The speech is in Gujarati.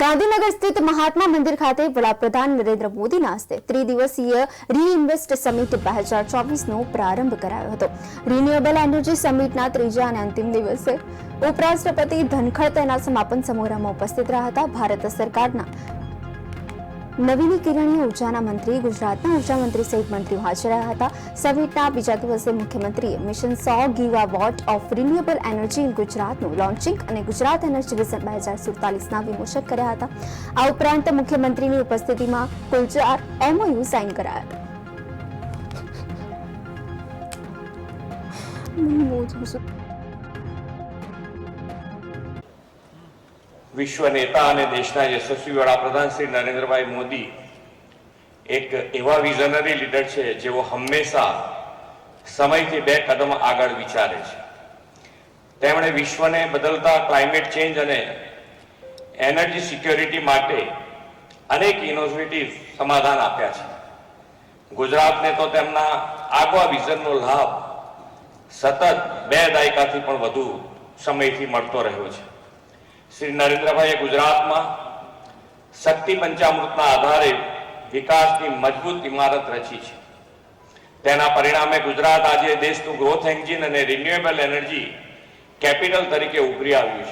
ગાંધીનગર સ્થિત મહાત્મા મંદિર ખાતે વડાપ્રધાન નરેન્દ્ર મોદીના હસ્તે ત્રિદિવસીય રીઇન્વેસ્ટ સમિટ 2024નો પ્રારંભ કરાયો હતો। રિન્યુએબલ એનર્જી સમિટના ત્રીજા અને અંતિમ દિવસે ઉપરાષ્ટ્રપતિ ધનખડ તેના સમાપન સમારોહમાં ઉપસ્થિત રહ્યા હતા। ભારત સરકારના નવીનીકરણીય ઉર્જાના મંત્રી, ગુજરાતના ઉર્જા મંત્રી સહિત મંત્રીઓ હાજર રહ્યા હતા। સમિટના બીજા દિવસે મુખ્યમંત્રીએ mission 100 gigawatt of renewable energy in ગુજરાતનું લોન્ચિંગ અને ગુજરાત એનર્જી વિઝન 2047ના વિમોચન કર્યા હતા। આ ઉપરાંત મુખ્યમંત્રીની ઉપસ્થિતિમાં કુલ 4 MOU સાઇન કરાયા હતા। विश्व नेता અને દેશના યશસ્વી વડાપ્રધાન શ્રી નરેન્દ્રભાઈ મોદી એક એવા વિઝનરી લીડર છે જેઓ હંમેશા સમયથી 2 કદમ આગળ વિચારે છે। તેમણે વિશ્વને બદલતા ક્લાઇમેટ ચેન્જ અને એનર્જી સિક્યોરિટી માટે અનેક ઇનોવેટિવ સમાધાન આપ્યા છે। ગુજરાતને તો તેમના આગવા વિઝનનો લાભ સતત 2 દાયકાથી પણ વધુ સમયથી મળતો રહ્યો છે। श्री नरेन्द्रभाई गुजरात में शक्ति पंचामृतना आधारे विकास की मजबूत इमारत रची है। तेना परिणामे गुजरात आज देशનું ग्रोथ एंजिन और रिन्यूएबल एनर्जी कैपिटल तरीके उभरी આવ્યું છે।